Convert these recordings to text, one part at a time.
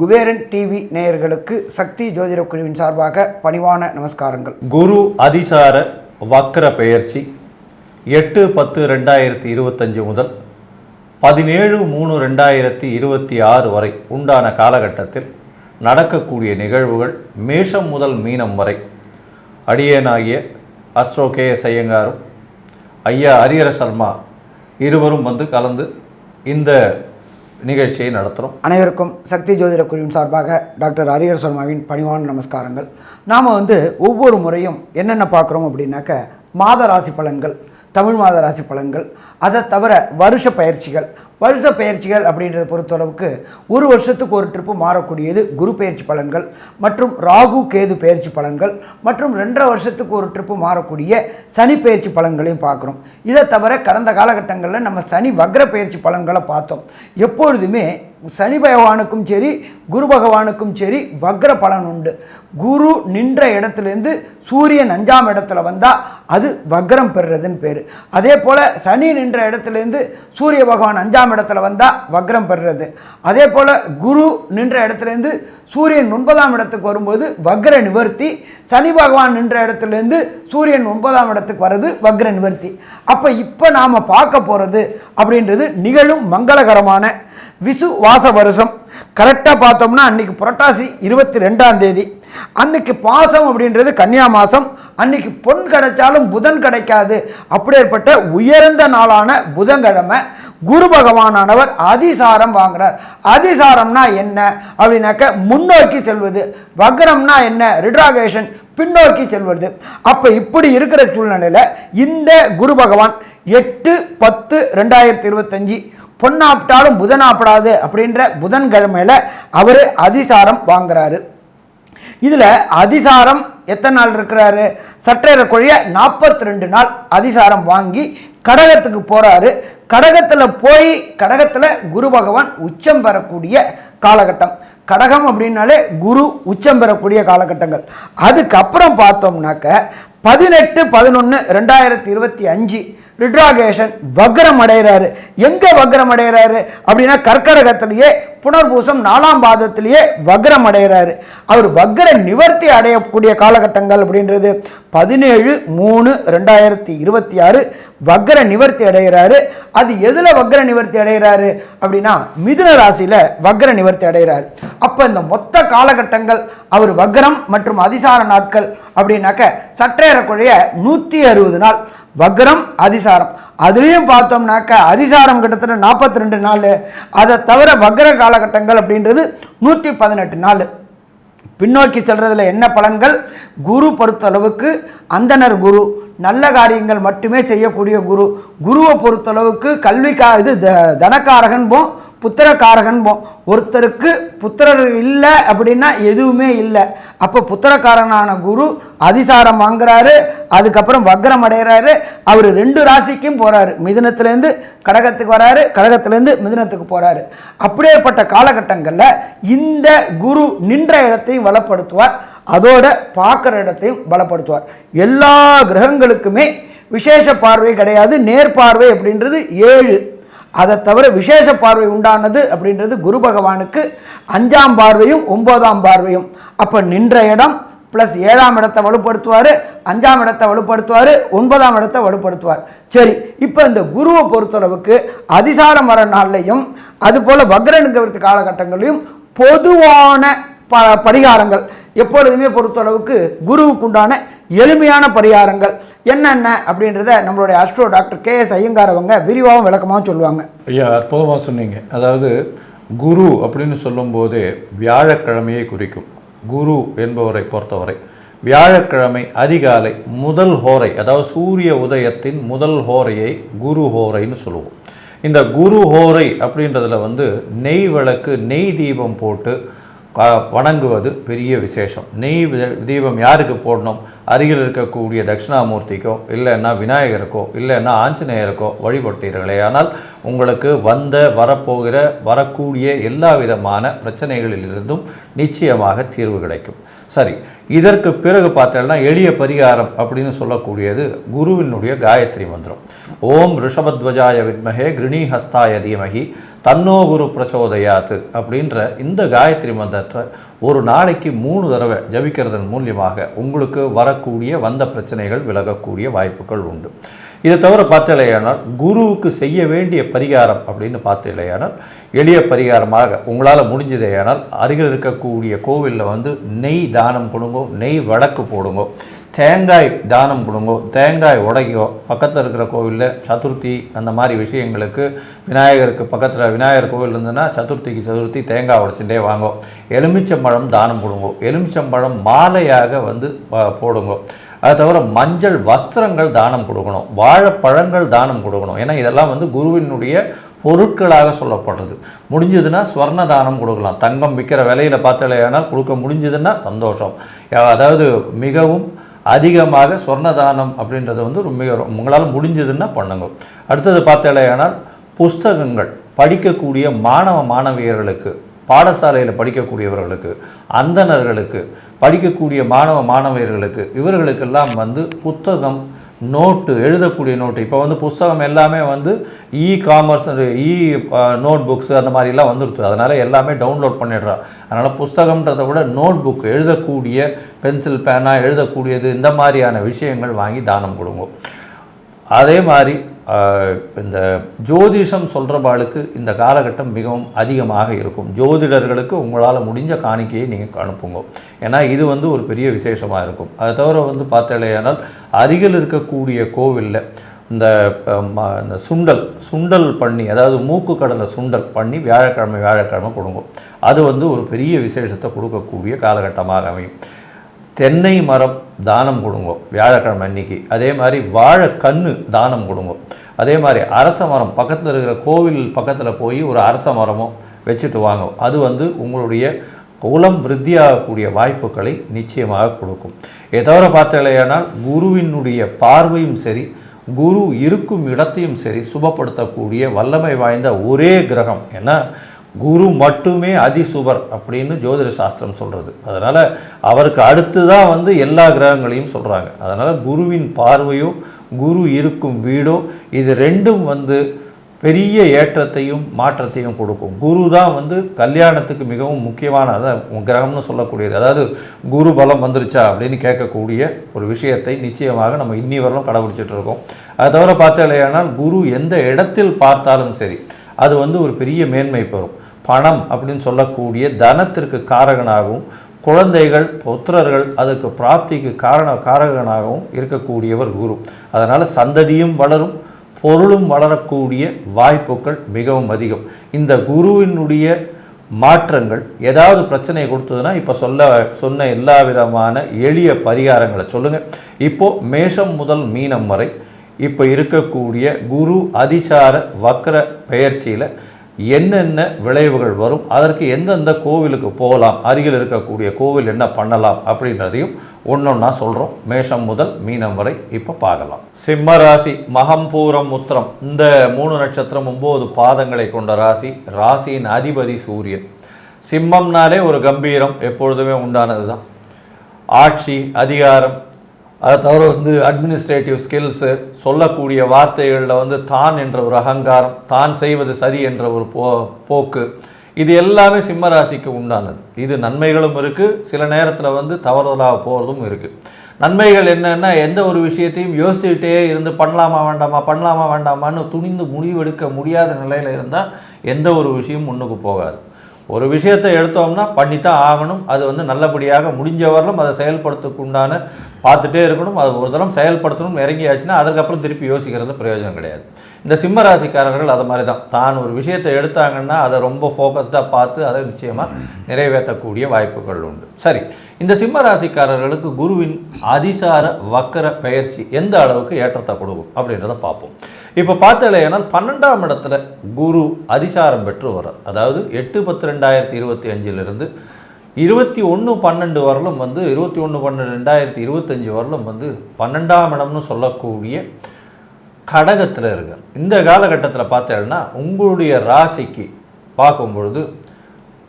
Kuberan TV நேயர்களுக்கு சக்தி ஜோதிட குழுவின் சார்பாக பணிவான நமஸ்காரங்கள். குரு அதிசார வக்ர பெயர்ச்சி 8-10-2025 முதல் 17-3-2026 வரை உண்டான காலகட்டத்தில் நடக்கக்கூடிய நிகழ்வுகள் மேஷம் முதல் மீனம் வரை அடியேனாகிய அஸ்ட்ரோ KS ஐயங்காரும் ஐயா ஹரிஹர சர்மா இருவரும் வந்து கலந்து இந்த நிகழ்ச்சியை நடத்துகிறோம். அனைவருக்கும் சக்தி ஜோதிட குழுவின் சார்பாக டாக்டர் ஹரிஹர சர்மாவின் பணிவான நமஸ்காரங்கள். நாம் ஒவ்வொரு முறையும் என்னென்ன பார்க்குறோம் அப்படின்னாக்க மாத ராசி பலன்கள், தமிழ் மாத ராசி பலன்கள், அதை தவிர வருஷ பயிற்சிகள் அப்படின்றத பொறுத்தளவுக்கு ஒரு வருஷத்துக்கு ஒரு ட்ரிப்பு மாறக்கூடியது குரு பயிற்சி பலன்கள் மற்றும் ராகு கேது பயிற்சி பலன்கள் மற்றும் 2.5 வருஷத்துக்கு ஒரு ட்ரிப்பு மாறக்கூடிய சனி பயிற்சி பலன்களையும் பார்க்குறோம். இதை தவிர கடந்த காலகட்டங்களில் நம்ம சனி வக்ர பயிற்சி பலன்களை பார்த்தோம். எப்பொழுதுமே சனி பகவானுக்கும் சரி குரு பகவானுக்கும் சரி வக்ர பலன் உண்டு. குரு நின்ற இடத்துலேருந்து சூரியன் 5ஆம் இடத்துல வந்தால் அது வக்ரம் பெறுறதுன்னு பேர். அதே போல் சனி நின்ற இடத்துலேருந்து சூரிய பகவான் 5ஆம் இடத்துல வந்தால் வக்ரம் பெறுறது. அதே போல் குரு நின்ற இடத்துலேருந்து சூரியன் 9ஆம் இடத்துக்கு வரும்போது வக்ர நிவர்த்தி. சனி பகவான் நின்ற இடத்துலேருந்து சூரியன் 9ஆம் இடத்துக்கு வர்றது வக்ர நிவர்த்தி. இப்போ நாம் பார்க்க போகிறது அப்படின்றது நிகழும் மங்களகரமான விசு வாச வருஷம். கரெக்டாக பார்த்தோம்னா அன்றைக்கி புரட்டாசி 22ஆம் தேதி அன்றைக்கி பாசம் அப்படின்றது கன்னியா மாதம். அன்றைக்கி பொன் கிடைச்சாலும் புதன் கிடைக்காது. அப்படிப்பட்ட உயர்ந்த நாளான புதன்கிழமை குரு பகவானவர் அதிசாரம் வாங்குறார். அதிசாரம்னா என்ன அப்படின்னாக்க முன்னோக்கி செல்வது. வக்ரம்னா என்ன? ரிட்ராகேஷன், பின்னோக்கி செல்வது. அப்போ இப்படி இருக்கிற சூழ்நிலையில் இந்த குரு பகவான் 8-10-2025 பொன்னாப்பிட்டாலும் புதனாப்பிடாது அப்படின்ற புதன்கிழமையில் அவர் அதிசாரம் வாங்குறாரு. இதில் அதிசாரம் எத்தனை நாள் இருக்கிறாரு? சற்றேறக்குறைய 42 நாள் அதிசாரம் வாங்கி கடகத்துக்கு போகிறாரு. கடகத்தில் போய் கடகத்தில் குரு பகவான் உச்சம் பெறக்கூடிய காலகட்டம். கடகம் அப்படின்னாலே குரு உச்சம் பெறக்கூடிய காலகட்டங்கள். அதுக்கப்புறம் பார்த்தோம்னாக்க 18-11-2025 ரிட்ராகேஷன் வக்ரம் அடைகிறாரு. எங்கே வக்ரம் அடைகிறாரு அப்படின்னா கர்க்கடகத்திலேயே புனர்பூசம் 4ஆம் பாதத்திலேயே வக்ரம் அடைகிறாரு. அவர் வக்ர நிவர்த்தி அடையக்கூடிய காலகட்டங்கள் அப்படின்றது 17-3-2026 வக்ர நிவர்த்தி அடைகிறாரு. அது எதில் வக்ர நிவர்த்தி அடைகிறாரு அப்படின்னா மிதுன ராசியில் வக்ர நிவர்த்தி அடைகிறாரு. அப்போ இந்த மொத்த காலகட்டங்கள் அவர் வக்ரம் மற்றும் அதிசார நாட்கள் அப்படின்னாக்க சற்றேறக்குறைய 160 நாள் வக்ரம் அதிசாரம். அதுலேயும் பார்த்தோம்னாக்க அதிசாரம் கிட்டத்தட்ட 42 நாள். அதை தவிர வக்ர காலகட்டங்கள் அப்படின்றது 118 நாள். பின்னோக்கி செல்றதுல என்ன பலன்கள்? குரு பொறுத்தளவுக்கு அந்தனர் குரு, நல்ல காரியங்கள் மட்டுமே செய்யக்கூடிய குரு. குருவை பொறுத்தளவுக்கு இது தனக்காரகன் போம், புத்திரக்காரகன் போம். ஒருத்தருக்கு புத்திரர் இல்லை அப்படின்னா எதுவுமே இல்லை. அப்போ புத்திரக்காரனான குரு அதிசாரம் வாங்குறாரு. அதுக்கப்புறம் வக்ரம் அடைகிறாரு. அவர் 2 ராசிக்கும் போகிறாரு. மிதுனத்துலேருந்து கடகத்துக்கு வராரு, கடகத்துலேருந்து மிதுனத்துக்கு போகிறாரு. அப்படியேப்பட்ட காலகட்டங்களில் இந்த குரு நின்ற இடத்தையும் பலப்படுத்துவார், அதோட பார்க்குற இடத்தையும் பலப்படுத்துவார். எல்லா கிரகங்களுக்குமே விசேஷ பார்வை கிடையாது. நேர்பார்வை அப்படின்றது 7. அதை தவிர விசேஷ பார்வை உண்டானது அப்படின்றது குரு பகவானுக்கு 5ஆம் பார்வையும் 9ஆம் பார்வையும். அப்போ நின்ற இடம் ப்ளஸ் 7ஆம் இடத்தை வலுப்படுத்துவார், 5ஆம் இடத்தை வலுப்படுத்துவார், 9ஆம் இடத்தை வலுப்படுத்துவார். சரி, இப்போ இந்த குருவை பொறுத்தளவுக்கு அதிசாரம் வர நாள்லையும் அதுபோல் வக்ர நிவர்த்தி காலகட்டங்களையும் பொதுவான பரிகாரங்கள் எப்பொழுதுமே பொறுத்தளவுக்கு குருவுக்கு உண்டான எளிமையான பரிகாரங்கள் என்னென்ன அப்படின்றத நம்மளுடைய அஸ்ட்ரோ டாக்டர் KS ஐயங்கார் அவங்க விரிவாகவும் விளக்கமாக சொல்லுவாங்க. ஐயா, அற்புதமாக சொன்னீங்க. அதாவது குரு அப்படின்னு சொல்லும்போதே வியாழக்கிழமையை குறிக்கும். குரு என்பவரை பொறுத்தவரை வியாழக்கிழமை அதிகாலை முதல் ஹோரை, அதாவது சூரிய உதயத்தின் முதல் ஹோரையை குரு ஹோரைன்னு சொல்லுவோம். இந்த குரு ஹோரை அப்படின்றதுல நெய் விளக்கு, நெய் தீபம் போட்டு வணங்குவது பெரிய விசேஷம். நெய் தீபம் யாருக்கு போடணும்? அருகில் இருக்கக்கூடிய தட்சிணாமூர்த்திக்கோ இல்லைன்னா விநாயகருக்கோ இல்லைன்னா ஆஞ்சநேயருக்கோ வழிபட்டீர்களே ஆனால் உங்களுக்கு வரப்போகிற வரக்கூடிய எல்லா விதமான பிரச்சனைகளிலிருந்தும் நிச்சயமாக தீர்வு கிடைக்கும். சரி, இதற்கு பிறகு பார்த்தோம்னா எளிய பரிகாரம் அப்படின்னு சொல்லக்கூடியது குருவினுடைய காயத்ரி மந்திரம். ஓம் ரிஷபத்வஜாய வித்மஹே கிருணிஹஸ்தாய தீமஹி தன்னோ குரு பிரச்சோதயாத்து அப்படின்ற இந்த காயத்ரி மந்திரத்தை ஒரு நாளைக்கு 3 தடவை ஜபிக்கிறதன் மூலியமாக உங்களுக்கு வந்த பிரச்சனைகள் விலகக்கூடிய வாய்ப்புகள் உண்டு. இதை தவிர பார்த்தலையானால் குருவுக்கு செய்ய வேண்டிய பரிகாரம் அப்படின்னு பார்த்தலையானால் எளிய பரிகாரமாக உங்களால் முடிஞ்சதையானால் அருகில் இருக்கக்கூடிய கோவிலில் நெய் தானம் கொடுங்கோ, நெய் வழக்கு போடுங்கோ, தேங்காய் தானம் கொடுங்கோ, தேங்காய் உடைக்கோ. பக்கத்தில் இருக்கிற கோவிலில் சதுர்த்தி அந்த மாதிரி விஷயங்களுக்கு விநாயகருக்கு பக்கத்தில் விநாயகர் கோவில் இருந்ததுன்னா சதுர்த்தி தேங்காய் உடைச்சுட்டே வாங்கோ. எலுமிச்சம்பழம் தானம் கொடுங்கோ, எலுமிச்சம்பழம் மாலையாக போடுங்கோ. அது தவிர மஞ்சள் வஸ்திரங்கள் தானம் கொடுக்கணும், வாழைப்பழங்கள் தானம் கொடுக்கணும். ஏன்னா இதெல்லாம் குருவினுடைய பொருட்களாக சொல்லப்படுறது. முடிஞ்சதுன்னா ஸ்வர்ண தானம் கொடுக்கலாம். தங்கம் விற்கிற விலையில் பார்த்தலையானால் கொடுக்க முடிஞ்சதுன்னா சந்தோஷம். அதாவது மிகவும் அதிகமாக ஸ்வர்ணதானம் அப்படின்றது மிக உங்களால் முடிஞ்சதுன்னா பண்ணுங்க. அடுத்தது பார்த்தலையானால் புஸ்தகங்கள் படிக்கக்கூடிய மாணவியர்களுக்கு, பாடசாலையில் படிக்கக்கூடியவர்களுக்கு, அந்தணர்களுக்கு, படிக்கக்கூடிய மாணவியர்களுக்கு இவர்களுக்கெல்லாம் புத்தகம், நோட்டு, எழுதக்கூடிய நோட்டு. இப்போ புஸ்தகம் எல்லாமே காமர்ஸ், நோட் புக்ஸ் அந்த மாதிரிலாம் வந்துடுது. அதனால் எல்லாமே டவுன்லோட் பண்ணிடுறோம். அதனால் புஸ்தகம்ன்றதை விட நோட் புக், எழுதக்கூடிய பென்சில் பேனா எழுதக்கூடியது, இந்த மாதிரியான விஷயங்கள் வாங்கி தானம் கொடுங்க. அதே மாதிரி இந்த ஜோதிஷம் சொல்கிறபாளுக்கு இந்த காலகட்டம் மிகவும் அதிகமாக இருக்கும். ஜோதிடர்களுக்கு உங்களால் முடிஞ்ச காணிக்கையை நீங்கள் அனுப்புங்க. ஏன்னா இது ஒரு பெரிய விசேஷமாக இருக்கும். அதை தவிர பார்த்தலையானால் அருகில் இருக்கக்கூடிய கோவிலில் இந்த சுண்டல் பண்ணி, அதாவது மூக்கு கடலை சுண்டல் பண்ணி வியாழக்கிழமை கொடுங்க. அது ஒரு பெரிய விசேஷத்தை கொடுக்கக்கூடிய காலகட்டமாக அமையும். தென்னை மரம் தானம் கொடுங்க வியாழக்கிழமை அன்னைக்கு. அதே மாதிரி வாழைக்கன்று தானம் கொடுங்க. அதே மாதிரி அரச மரம், பக்கத்தில் இருக்கிற கோவில் பக்கத்தில் போய் ஒரு அரச மரமோ வச்சுட்டு வாங்க. அது உங்களுடைய குலம் விருத்தியாகக்கூடிய வாய்ப்புகளை நிச்சயமாக கொடுக்கும். இதை தவிர பார்த்தலையானால் குருவினுடைய பார்வையும் சரி, குரு இருக்கும் இடத்தையும் சரி சுபப்படுத்தக்கூடிய வல்லமை வாய்ந்த ஒரே கிரகம். ஏன்னா குரு மட்டுமே அதிசுபர் அப்படின்னு ஜோதிட சாஸ்திரம் சொல்கிறது. அதனால் அவருக்கு அடுத்து தான் எல்லா கிரகங்களையும் சொல்கிறாங்க. அதனால் குருவின் பார்வையோ குரு இருக்கும் வீடோ இது ரெண்டும் பெரிய ஏற்றத்தையும் மாற்றத்தையும் கொடுக்கும். குரு தான் கல்யாணத்துக்கு மிகவும் முக்கியமான கிரகம்னு சொல்லக்கூடியது. அதாவது குரு பலம் வந்துருச்சா அப்படின்னு கேட்கக்கூடிய ஒரு விஷயத்தை நிச்சயமாக நம்ம இன்னி வரலும் கடைபிடிச்சிட்ருக்கோம். அதை தவிர பார்த்தலையானால் குரு எந்த இடத்தில் பார்த்தாலும் சரி அது ஒரு பெரிய மேன்மை பெறும். பணம் அப்படின்னு சொல்லக்கூடிய தனத்திற்கு காரகனாகவும், குழந்தைகள் புத்திரர்கள் அதற்கு பிராப்திக்கு காரகனாகவும் இருக்கக்கூடியவர் குரு. அதனால் சந்ததியும் வளரும், பொருளும் வளரக்கூடிய வாய்ப்புகள் மிகவும் அதிகம். இந்த குருவினுடைய மாற்றங்கள் ஏதாவது பிரச்சனை கொடுத்ததுன்னா இப்போ சொன்ன எல்லா விதமான எளிய பரிகாரங்களை சொல்லுங்கள். இப்போது மேஷம் முதல் மீனம் வரை இப்போ இருக்கக்கூடிய குரு அதிசார வக்ர பெயர்ச்சியில் என்னென்ன விளைவுகள் வரும், அதற்கு எந்தெந்த கோவிலுக்கு போகலாம், அருகில் இருக்கக்கூடிய கோவில் என்ன பண்ணலாம் அப்படின்றதையும் ஒன்றொன்னா சொல்கிறோம். மேஷம் முதல் மீனம் வரை இப்போ பார்க்கலாம். சிம்ம ராசி, மகம் பூரம் உத்திரம் இந்த 3 நட்சத்திரம் 9 பாதங்களை கொண்ட ராசி. ராசியின் அதிபதி சூரியன். சிம்மம்னாலே ஒரு கம்பீரம் எப்பொழுதுமே உண்டானது தான். ஆட்சி, அதிகாரம், அதை தவிர அட்மினிஸ்ட்ரேட்டிவ் ஸ்கில்ஸு, சொல்லக்கூடிய வார்த்தைகளில் தான் என்ற ஒரு அகங்காரம், தான் செய்வது சரி என்ற ஒரு போக்கு, இது எல்லாமே சிம்மராசிக்கு உண்டானது. இது நன்மைகளும் இருக்குது, சில நேரத்தில் தவறுதலாக போகிறதும் இருக்குது. நன்மைகள் என்னென்னா எந்த ஒரு விஷயத்தையும் யோசிச்சுக்கிட்டே இருந்து பண்ணலாமா வேண்டாமான்னு துணிந்து முடிவெடுக்க முடியாத நிலையில் இருந்தால் எந்த ஒரு விஷயமும் முன்னுக்கு போகாது. ஒரு விஷயத்தை எடுத்தோம்னா பண்ணித்தான் ஆகணும். அது நல்லபடியாக முடிஞ்ச வரலும் அதை செயல்படுத்தக்குண்டான பார்த்துட்டே இருக்கணும். அது ஒரு தரம் செயல்படுத்தணும் இறங்கியாச்சுன்னா அதுக்கப்புறம் திருப்பி யோசிக்கிறது பிரயோஜனம் கிடையாது. இந்த சிம்ம ராசிக்காரர்கள் அது மாதிரி தான் ஒரு விஷயத்தை எடுத்தாங்கன்னா அதை ரொம்ப ஃபோக்கஸ்டாக பார்த்து அதை நிச்சயமாக நிறைவேற்றக்கூடிய வாய்ப்புகள் உண்டு. சரி, இந்த சிம்ம ராசிக்காரர்களுக்கு குருவின் அதிசார வக்கர பெயர்ச்சி எந்த அளவுக்கு ஏற்றத்தை கொடுக்கும் அப்படின்றத பார்ப்போம். இப்போ பார்த்தலையானால் 12ஆம் இடத்துல குரு அதிசாரம் பெற்று வர்றார். அதாவது 8/10/2025 21/12 வரலும் வந்து 21/12/2025 வரலும் வந்து 12ஆம் இடம்னு சொல்லக்கூடிய கடகத்தில் இருக்கார். இந்த காலகட்டத்தில் பார்த்தேன்னா உங்களுடைய ராசிக்கு பார்க்கும்பொழுது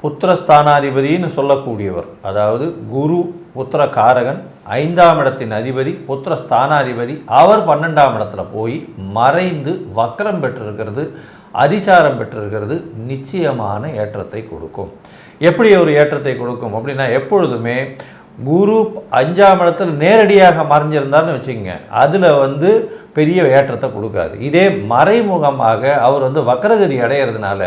புத்திரஸ்தானாதிபதினு சொல்லக்கூடியவர், அதாவது குரு புத்திர காரகன், 5ஆம் இடத்தின் அதிபதி புத்திரஸ்தானாதிபதி, அவர் 12ஆம் இடத்துல போய் மறைந்து வக்கரம் பெற்றிருக்கிறது, அதிசாரம் பெற்றிருக்கிறது நிச்சயமான ஏற்றத்தை கொடுக்கும். எப்படி ஒரு ஏற்றத்தை கொடுக்கும் அப்படின்னா, எப்பொழுதுமே குரு 5ஆம் இடத்துல நேரடியாக மறைஞ்சிருந்தார்னு வச்சுக்கோங்க, அதில் வந்து பெரிய ஏற்றத்தை கொடுக்காது. இதே மறைமுகமாக அவர் வந்து வக்கரகதி அடையிறதுனால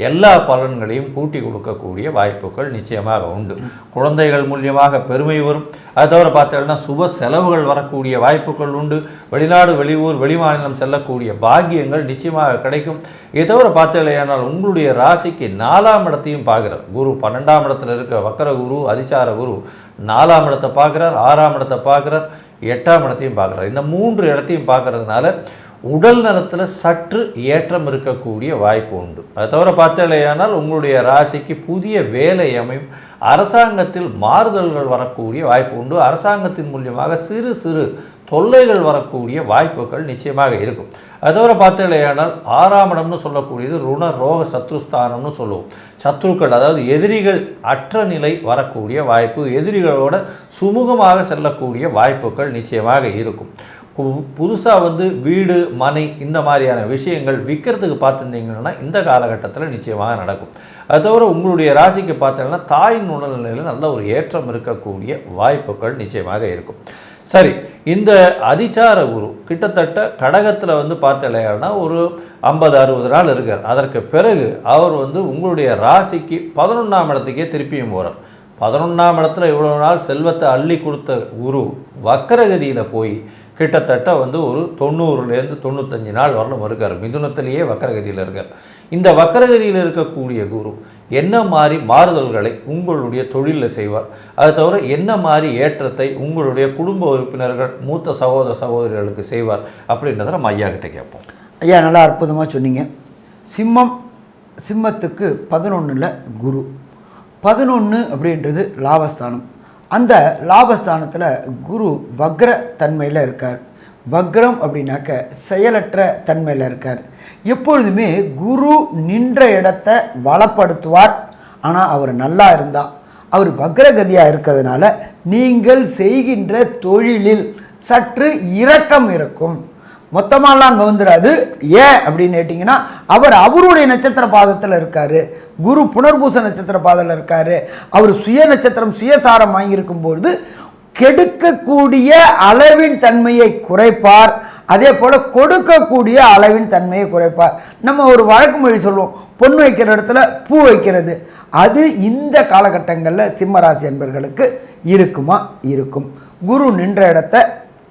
எல்லா பலன்களையும் கூட்டி கொடுக்கக்கூடிய வாய்ப்புகள் நிச்சயமாக உண்டு. குழந்தைகள் மூலியமாக பெருமை வரும். அது தவிர பார்த்தீங்கன்னா சுப செலவுகள் வரக்கூடிய வாய்ப்புகள் உண்டு. வெளிநாடு, வெளியூர், வெளிமாநிலம் செல்லக்கூடிய பாக்கியங்கள் நிச்சயமாக கிடைக்கும். இதை தவிர பார்த்தீங்களேனால் உங்களுடைய ராசிக்கு 4ஆம் இடத்தையும் பார்க்குறார் குரு. 12ஆம் இடத்துல இருக்க வக்கர குரு, அதிசார குரு 4ஆம் இடத்தை பார்க்குறார், 6ஆம் இடத்தை பார்க்குறார், 8ஆம் இடத்தையும் பார்க்குறார். இந்த 3 இடத்தையும் பார்க்கறதுனால உடல் நலத்தில் சற்று ஏற்றம் இருக்கக்கூடிய வாய்ப்பு உண்டு. அது தவிர பார்த்தீங்களேயானால் உங்களுடைய ராசிக்கு புதிய வேலை அமையும். அரசாங்கத்தில் மாறுதல்கள் வரக்கூடிய வாய்ப்பு உண்டு. அரசாங்கத்தின் மூலியமாக சிறு சிறு தொல்லைகள் வரக்கூடிய வாய்ப்புகள் நிச்சயமாக இருக்கும். அது தவிர பார்த்தீங்களேயானால் 6ஆம் இடம்னு சொல்லக்கூடியது ருண ரோக சத்ருஸ்தானம்னு சொல்லுவோம். சத்ருக்கள், அதாவது எதிரிகள் அற்ற நிலை வரக்கூடிய வாய்ப்பு, எதிரிகளோட சுமூகமாக செல்லக்கூடிய வாய்ப்புகள் நிச்சயமாக இருக்கும். புதுசாக வந்து வீடு, மனை இந்த மாதிரியான விஷயங்கள் விற்கிறதுக்கு பார்த்துருந்தீங்கன்னா இந்த காலகட்டத்தில் நிச்சயமாக நடக்கும். அது தவிர உங்களுடைய ராசிக்கு பார்த்தீங்கன்னா தாயின் உடல்நிலையில் நல்ல ஒரு ஏற்றம் இருக்கக்கூடிய வாய்ப்புகள் நிச்சயமாக இருக்கும். சரி, இந்த அதிசார குரு கிட்டத்தட்ட கடகத்தில் வந்து பார்த்தீங்கன்னா ஒரு 50-60 நாள் இருக்கார். அதற்கு பிறகு அவர் வந்து உங்களுடைய ராசிக்கு 11ஆம் இடத்துக்கே திருப்பியும் போகிறார். 11ஆம் இடத்துல இவ்வளோ நாள் செல்வத்தை அள்ளி கொடுத்த குரு வக்கரகதியில் போய் கிட்டத்தட்ட வந்து ஒரு 90லேருந்து 95 நாள் வரலும் இருக்கார். மிதுனத்திலேயே வக்கரகதியில் இருக்கார். இந்த வக்கரகதியில் இருக்கக்கூடிய குரு என்ன மாதிரி மாறுதல்களை உங்களுடைய தொழிலில் செய்வார், அது தவிர என்ன மாதிரி ஏற்றத்தை உங்களுடைய குடும்ப உறுப்பினர்கள், மூத்த சகோதர சகோதரிகளுக்கு செய்வார் அப்படின்றத நம்ம ஐயா கிட்ட கேட்போம். ஐயா, நல்லா அற்புதமாக சொன்னீங்க. சிம்மத்துக்கு 11ல் குரு. 11 அப்படின்றது லாபஸ்தானம். அந்த லாபஸ்தானத்தில் குரு வக்ர தன்மையில் இருக்கார். வக்ரம் அப்படின்னாக்க செயலற்ற தன்மையில் இருக்கார். எப்பொழுதுமே குரு நின்ற இடத்த வளப்படுத்துவார். ஆனால் அவர் நல்லா இருந்தால், அவர் வக்ரகதியாக இருக்கிறதுனால நீங்கள் செய்கின்ற தொழிலில் சற்று இரக்கம் இருக்கும். மொத்தமாலாம் அங்கே வந்துடாது. ஏன் அப்படின்னு கேட்டிங்கன்னா, அவருடைய நட்சத்திர பாதத்தில் இருக்கார். குரு புனர்பூச நட்சத்திர பாதத்தில் இருக்கார். அவர் சுய நட்சத்திரம் சுயசாரம் வாங்கியிருக்கும்போது கெடுக்கக்கூடிய அளவின் தன்மையை குறைப்பார். அதே போல் கொடுக்கக்கூடிய அளவின் தன்மையை குறைப்பார். நம்ம ஒரு வழக்கு மொழி சொல்லுவோம், பொண்ணு வைக்கிற இடத்துல பூ வைக்கிறது. அது இந்த காலகட்டங்களில் சிம்மராசி என்பர்களுக்கு இருக்குமா? இருக்கும். குரு நின்ற இடத்த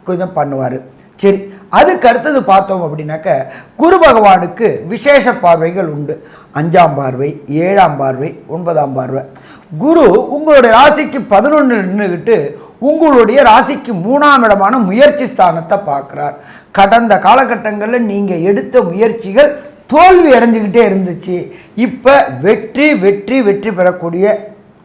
கொஞ்சம் பண்ணுவார். சரி, அதுக்கு அடுத்தது பார்த்தோம் அப்படின்னாக்க குரு பகவானுக்கு விசேஷ பார்வைகள் உண்டு. 5ஆம் பார்வை, 7ஆம் பார்வை, 9ஆம் பார்வை. குரு உங்களுடைய ராசிக்கு 11 நின்றுக்கிட்டு உங்களுடைய ராசிக்கு 3ஆம் இடமான முயற்சி ஸ்தானத்தை பார்க்குறார். கடந்த காலகட்டங்களில் நீங்கள் எடுத்த முயற்சிகள் தோல்வி அடைஞ்சிக்கிட்டே இருந்துச்சு. இப்போ வெற்றி வெற்றி வெற்றி பெறக்கூடிய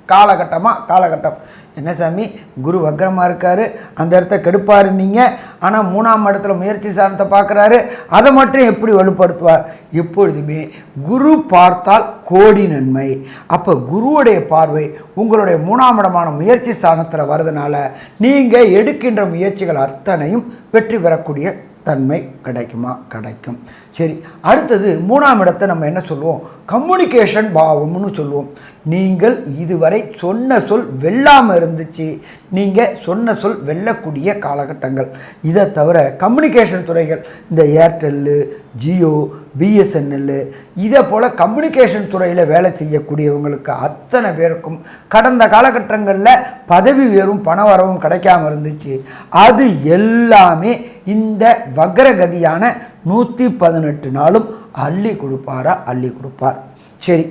காலகட்டம். என்ன சாமி, குரு வக்ரமாக இருக்கார், அந்த இடத்த கெடுப்பார் நீங்கள், ஆனால் 3ஆம் இடத்துல முயற்சி ஸ்தானத்தை பார்க்குறாரு, அதை மட்டும் எப்படி வலுப்படுத்துவார்? எப்பொழுதுமே குரு பார்த்தால் கோடி நன்மை. அப்போ குருவுடைய பார்வை உங்களுடைய 3ஆம் இடமான முயற்சி ஸ்தானத்தில் வர்றதுனால நீங்கள் எடுக்கின்ற முயற்சிகள் அத்தனையும் வெற்றி பெறக்கூடிய தன்மை கிடைக்கும். சரி, அடுத்தது 3ஆம் இடத்தை நம்ம என்ன சொல்லுவோம்? கம்யூனிகேஷன் பாவம்னு சொல்லுவோம். நீங்கள் இதுவரை சொன்ன சொல் வெல்லாமல் இருந்துச்சு, நீங்கள் சொன்ன சொல் வெல்லக்கூடிய காலகட்டங்கள். இதை தவிர கம்யூனிகேஷன் துறைகள், இந்த ஏர்டெல்லு, ஜியோ, பிஎஸ்என்எல், இதை போல் கம்யூனிகேஷன் துறையில் வேலை செய்யக்கூடியவங்களுக்கு அத்தனை பேருக்கும் கடந்த காலகட்டங்களில் பதவி உயர்வும் பண வரவும் கிடைக்காமல் இருந்துச்சு. அது எல்லாமே இந்த வக்ரகதியான 118 நாளும் அள்ளி கொடுப்பார். சரி,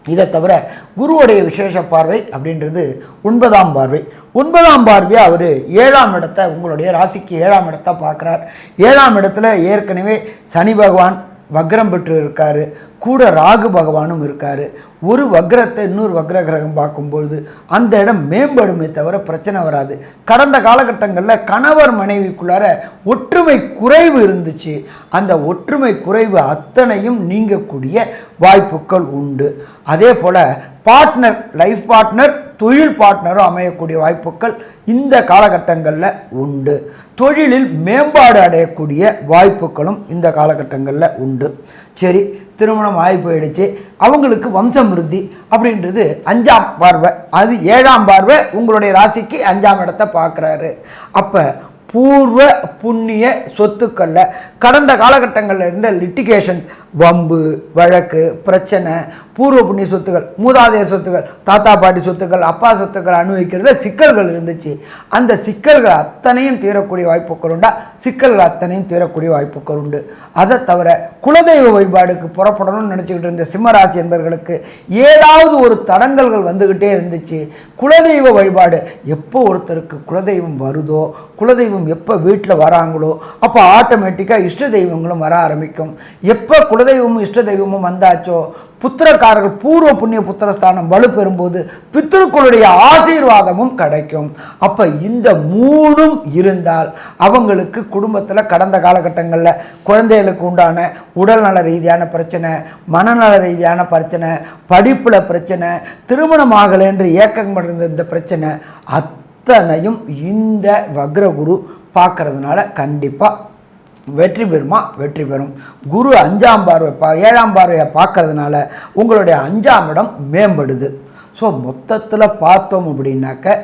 இதை தவிர குருவுடைய விசேஷ பார்வை அப்படின்றது 9ஆம் பார்வை. 9ஆம் பார்வையை அவர் 7ஆம் இடத்தை, உங்களுடைய ராசிக்கு 7ஆம் இடத்தை பார்க்குறார். 7ஆம் இடத்துல ஏற்கனவே சனி பகவான், வக்ரம் பெற்று இருக்காரு, கூட ராகு பகவானும் இருக்காரு. ஒரு வக்ரத்தை இன்னொரு வக்ர கிரகம் பார்க்கும்பொழுது அந்த இடம் மேம்படுமே தவிர பிரச்சனை வராது. கடந்த காலகட்டங்களில் கணவர் மனைவிக்குள்ளார ஒற்றுமை குறைவு இருந்துச்சு. அந்த ஒற்றுமை குறைவு அத்தனையும் நீங்கக்கூடிய வாய்ப்புகள் உண்டு. அதே போல் பார்ட்னர், லைஃப் பார்ட்னர், தொழில் பார்ட்னரும் அமையக்கூடிய வாய்ப்புகள் இந்த காலகட்டங்களில் உண்டு. தொழிலில் மேம்பாடு அடையக்கூடிய வாய்ப்புகளும் இந்த காலகட்டங்களில் உண்டு. சரி, திருமணம் ஆகி போயிடுச்சு, அவங்களுக்கு வம்சம் விருத்தி அப்படின்றது 5ஆம் பார்வை, அது 7ஆம் பார்வை உங்களுடைய ராசிக்கு 5ஆம் இடத்தை பார்க்குறாரு. அப்போ பூர்வ புண்ணிய சொத்துக்களில் கடந்த காலகட்டங்களில் இருந்த லிட்டிகேஷன், வம்பு வழக்கு பிரச்சனை, பூர்வ புண்ணிய சொத்துக்கள், மூதாதையர் சொத்துக்கள், தாத்தா பாட்டி சொத்துக்கள், அப்பா சொத்துக்கள் அனுபவிக்கிறதுல சிக்கல்கள் இருந்துச்சு. அந்த சிக்கல்கள் அத்தனையும் தீரக்கூடிய வாய்ப்புகள் உண்டா? சிக்கல்கள் அத்தனையும் தீரக்கூடிய வாய்ப்புகள் உண்டு. அதை தவிர குலதெய்வ வழிபாடுக்கு புறப்படணும்னு நினச்சிக்கிட்டு இருந்த சிம்மராசி என்பவர்களுக்கு ஏதாவது ஒரு தடங்கல்கள் வந்துக்கிட்டே இருந்துச்சு. குலதெய்வ வழிபாடு எப்போ ஒருத்தருக்கு குலதெய்வம் வருதோ, குலதெய்வம் எப்போ வீட்டில் வராங்களோ அப்போ ஆட்டோமேட்டிக்காக இஷ்ட தெய்வங்களும் வர ஆரம்பிக்கும். எப்போ குலதெய்வமும் இஷ்ட தெய்வமும் வந்தாச்சோ புத்திரக்காரர்கள் பூர்வ புண்ணிய புத்திரஸ்தானம் வலுப்பெறும்போது பித்திருக்களுடைய ஆசீர்வாதமும் கிடைக்கும். அப்போ இந்த 3ம் இருந்தால் அவங்களுக்கு குடும்பத்தில் கடந்த காலகட்டங்களில் குழந்தைகளுக்கு உண்டான உடல்நல ரீதியான பிரச்சனை, மனநல ரீதியான பிரச்சனை, படிப்பில் பிரச்சனை, திருமணம் ஆகலை என்று ஏக்கம் இருந்த இந்த பிரச்சனை அத்தனையும் இந்த வக்ரகுரு பார்க்கறதுனால கண்டிப்பாக வெற்றி பெறுமா? வெற்றி பெறும். குரு 5ஆம் பார்வை 7ஆம் பார்வையை பார்க்கறதுனால உங்களுடைய 5ஆம் இடம் மேம்படுது. ஸோ மொத்தத்தில் பார்த்தோம் அப்படின்னாக்க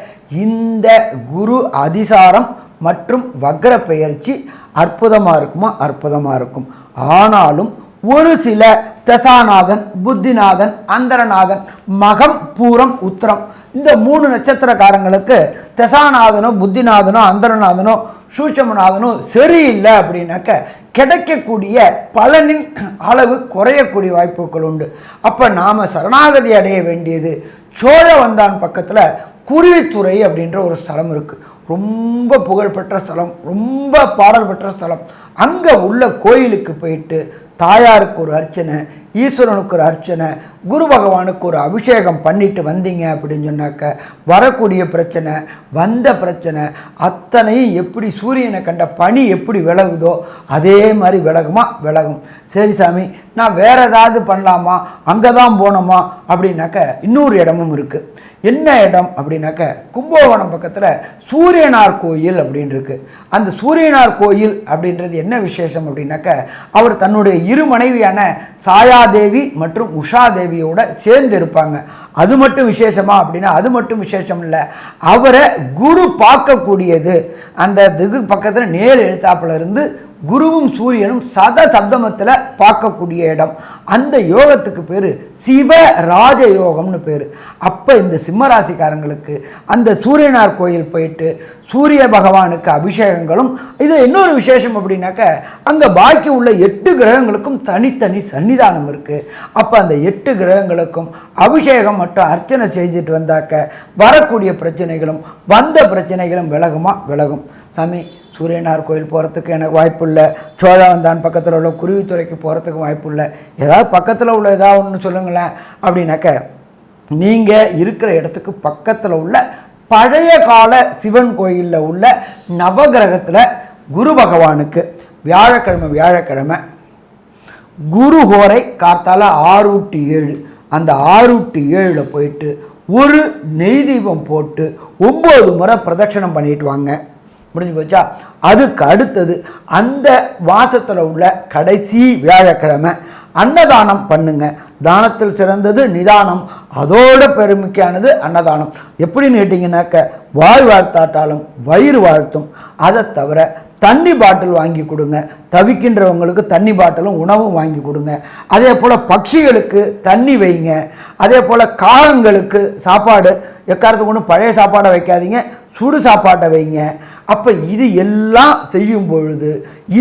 இந்த குரு அதிசாரம் மற்றும் வக்ர பெயர்ச்சி அற்புதமாக இருக்குமா? அற்புதமாக இருக்கும். ஆனாலும் ஒரு சில தசாநாதன், புத்திநாதன், அந்தரநாதன், மகம், பூரம், உத்திரம் இந்த 3 நட்சத்திரக்காரங்களுக்கு தசாநாதனோ புத்திநாதனோ அந்தரநாதனோ சூட்சமநாதனோ சரியில்லை அப்படின்னாக்க கிடைக்கக்கூடிய பலனின் அளவு குறையக்கூடிய வாய்ப்புகள் உண்டு. அப்போ நாம் சரணாகதி அடைய வேண்டியது சோழவந்தான் பக்கத்தில் குருவித்துறை அப்படின்ற ஒரு ஸ்தலம் இருக்குது. ரொம்ப புகழ்பெற்ற ஸ்தலம், ரொம்ப பாடல் பெற்ற ஸ்தலம். அங்கே உள்ள கோயிலுக்கு போயிட்டு தாயாருக்கு ஒரு அர்ச்சனை, ஈஸ்வரனுக்கு ஒரு அர்ச்சனை, குரு பகவானுக்கு ஒரு அபிஷேகம் பண்ணிட்டு வந்தீங்க அப்படின்னு சொன்னாக்க வரக்கூடிய பிரச்சனை, வந்த பிரச்சனை அத்தனையும் எப்படி சூரியனை கண்ட பனி எப்படி விலகுதோ அதே மாதிரி விலகுமா? விலகும். சரி சாமி, நான் வேறு ஏதாவது பண்ணலாமா, அங்கே தான் போனோமா அப்படின்னாக்க இன்னொரு இடமும் இருக்குது. என்ன இடம் அப்படின்னாக்க கும்பகோணம் பக்கத்தில் சூரியனார் கோயில் அப்படின்னு இருக்குது. அந்த சூரியனார் கோயில் அப்படின்றது என்ன விசேஷம் அப்படின்னாக்க அவர் தன்னுடைய 2 மனைவியான சாயாதேவி மற்றும் உஷாதேவியோட சேர்ந்து இருப்பாங்க. அது மட்டும் விசேஷமா அப்படின்னா அது மட்டும் விசேஷம் இல்லை, அவரை குரு பார்க்கக்கூடியது. அந்த இது பக்கத்தில் நேர் எழுத்தாப்பில் இருந்து குருவும் சூரியனும் சப்தமத்தில் பார்க்கக்கூடிய இடம். அந்த யோகத்துக்கு பேர் சிவ ராஜ யோகம்னு பேர். அப்போ இந்த சிம்மராசிக்காரங்களுக்கு அந்த சூரியனார் கோயில் போயிட்டு சூரிய பகவானுக்கு அபிஷேகங்களும், இது இன்னொரு விசேஷம் அப்படின்னாக்க அங்கே பாக்கி உள்ள 8 கிரகங்களுக்கும் தனித்தனி சன்னிதானம் இருக்குது. அப்போ அந்த 8 கிரகங்களுக்கும் அபிஷேகம் மற்றும் அர்ச்சனை செஞ்சுட்டு வந்தாக்க வரக்கூடிய பிரச்சனைகளும் வந்த பிரச்சனைகளும் விலகுமா? விலகும். சாமி, சூரியனார் கோயில் போகிறதுக்கு எனக்கு வாய்ப்பு இல்லை, சோழவந்தான் பக்கத்தில் உள்ள குருவித்துறைக்கு போகிறதுக்கு வாய்ப்பு இல்லை, ஏதாவது பக்கத்தில் உள்ள ஏதாவது ஒன்று சொல்லுங்களேன் அப்படின்னாக்க நீங்கள் இருக்கிற இடத்துக்கு பக்கத்தில் உள்ள பழைய கால சிவன் கோயிலில் உள்ள நவகிரகத்தில் குரு பகவானுக்கு வியாழக்கிழமை குரு ஹோரை கார்த்தால 6 to 7 அந்த 6 to 7 போயிட்டு ஒரு நெய் தீபம் போட்டு 9 முறை பிரதட்சணம் பண்ணிட்டு வாங்க. முடிஞ்சு போச்சா? அதுக்கு அடுத்தது அந்த மாதத்தில் உள்ள கடைசி வியாழக்கிழமை அன்னதானம் பண்ணுங்க. தானத்தில் சிறந்தது நிதானம், அதோட பெருமைக்கானது அன்னதானம். எப்படின்னு கேட்டிங்கன்னாக்க வாய் வாழ்த்தாட்டாலும் வயிறு வாழ்த்தும். அதை தவிர தண்ணி பாட்டில் வாங்கி கொடுங்க, தவிக்கின்றவங்களுக்கு தண்ணி பாட்டிலும் உணவும் வாங்கி கொடுங்க. அதே போல் பட்சிகளுக்கு தண்ணி வைங்க. அதே போல் காகங்களுக்கு சாப்பாடு எக்காரத்துக்கு ஒன்று பழைய சாப்பாடை வைக்காதீங்க, சுடு சாப்பாட்டை வைங்க. அப்போ இது எல்லாம் செய்யும் பொழுது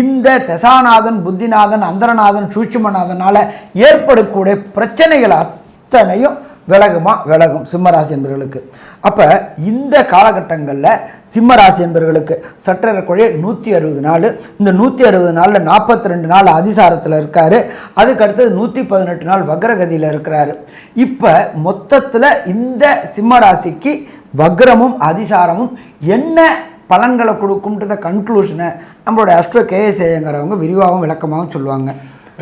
இந்த தசாநாதன், புத்திநாதன், அந்தரநாதன், சூட்சுமநாதனால் ஏற்படக்கூடிய பிரச்சனைகள் அத்தனையும் விலகும் சிம்மராசி என்பவர்களுக்கு. அப்போ இந்த காலகட்டங்களில் சிம்மராசி என்பவர்களுக்கு சற்றேறக்குறைய 160 நாள், இந்த 160 நாளில் 42 நாள் அதிசாரத்தில் இருக்கார், அதுக்கு அடுத்தது 118 நாள் வக்ரகதியில் இருக்கிறாரு. இப்போ மொத்தத்தில் இந்த சிம்மராசிக்கு வக்ரமும் அதிசாரமும் என்ன பலன்களை கொடுக்கும்ன்றத கன்க்ளூஷனை நம்மளோட அஸ்ட்ரோ கேஎஸ் ஐயங்கிறவங்க விரிவாகவும் விளக்கமாகவும் சொல்லுவாங்க.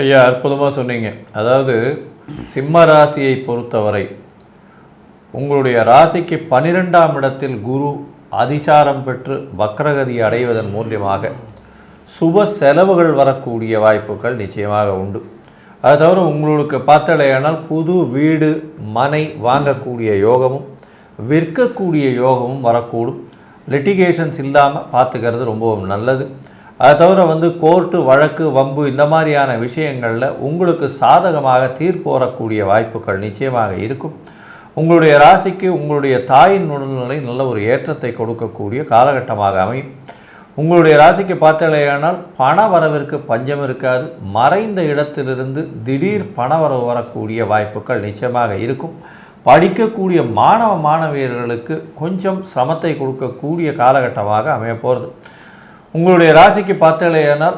ஐயா, அற்புதமாக சொன்னீங்க. அதாவது சிம்ம ராசியை பொறுத்தவரை உங்களுடைய ராசிக்கு 12ஆம் இடத்தில் குரு அதிசாரம் பெற்று வக்ரகதி அடைவதன் மூலியமாக சுப செலவுகள் வரக்கூடிய வாய்ப்புகள் நிச்சயமாக உண்டு. அது தவிர உங்களுக்கு பார்த்தலையானால் புது வீடு மனை வாங்கக்கூடிய யோகமும் விற்கக்கூடிய யோகமும் வரக்கூடும். லிட்டிகேஷன்ஸ் இல்லாமல் பார்த்துக்கிறது ரொம்பவும் நல்லது. அது தவிர கோர்ட்டு வழக்கு வம்பு இந்த மாதிரியான விஷயங்களில் உங்களுக்கு சாதகமாக தீர்ப்பு வரக்கூடிய வாய்ப்புகள் நிச்சயமாக இருக்கும். உங்களுடைய ராசிக்கு உங்களுடைய தாயின் உடல்நிலை நல்ல ஒரு ஏற்றத்தை கொடுக்கக்கூடிய காலகட்டமாக அமையும். உங்களுடைய ராசிக்கு பார்த்தலையானால் பண வரவிற்கு பஞ்சம் இருக்காது. மறைந்த இடத்திலிருந்து திடீர் பண வரவு வரக்கூடிய வாய்ப்புகள் நிச்சயமாக இருக்கும். படிக்கக்கூடிய மாணவியர்களுக்கு கொஞ்சம் சிரமத்தை கொடுக்கக்கூடிய காலகட்டமாக அமைய போகிறது. உங்களுடைய ராசிக்கு பார்த்தலையானால்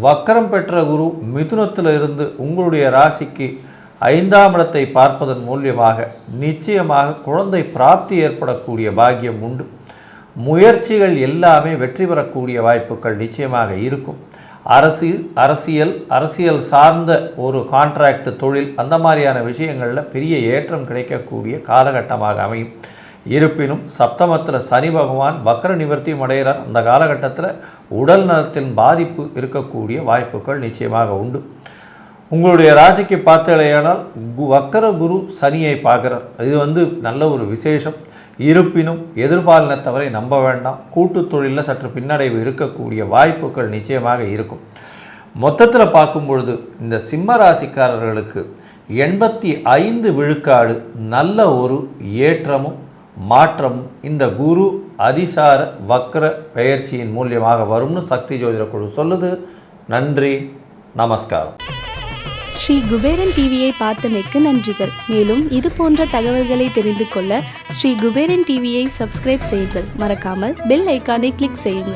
வக்கரம் பெற்ற குரு மிதுனத்தில் இருந்து உங்களுடைய ராசிக்கு 5ஆம் இடத்தை பார்ப்பதன் மூலியமாக நிச்சயமாக குழந்தை பிராப்தி ஏற்படக்கூடிய பாக்கியம் உண்டு. முயற்சிகள் எல்லாமே வெற்றி பெறக்கூடிய வாய்ப்புகள் நிச்சயமாக இருக்கும். அரசியல் சார்ந்த ஒரு கான்ட்ராக்ட் தொழில் அந்த மாதிரியான விஷயங்களில் பெரிய ஏற்றம் கிடைக்கக்கூடிய காலகட்டமாக அமையும். இருப்பினும் சப்தமத்தில் சனி பகவான் வக்ர நிவர்த்தியும் அடைகிறார். அந்த காலகட்டத்தில் உடல் நலத்தின் பாதிப்பு இருக்கக்கூடிய வாய்ப்புகள் நிச்சயமாக உண்டு. உங்களுடைய ராசிக்கு பார்த்தலையானால் வக்கர குரு சனியை பார்க்குறார். இது நல்ல ஒரு விசேஷம். இருப்பினும் எதிர்பாலினத்தவரை நம்ப வேண்டாம். கூட்டு தொழிலில் சற்று பின்னடைவு இருக்கக்கூடிய வாய்ப்புகள் நிச்சயமாக இருக்கும். மொத்தத்தில் பார்க்கும் பொழுது இந்த சிம்ம ராசிக்காரர்களுக்கு 85 விழுக்காடு நல்ல ஒரு ஏற்றமும் மாற்றமும் இந்த குரு அதிசார வக்ர பெயர்ச்சியின் மூலியமாக வரும்னு சக்தி ஜோதிட குழு சொல்லுது. நன்றி, நமஸ்காரம். ஸ்ரீ குபேரன் டிவியை பார்த்தமைக்கு நன்றிகள். மேலும் இது போன்ற தகவல்களை தெரிந்து கொள்ள ஸ்ரீ குபேரன் டிவியை சப்ஸ்கிரைப் செய்யுங்கள். மறக்காமல் பெல் ஐக்கானை கிளிக் செய்யுங்கள்.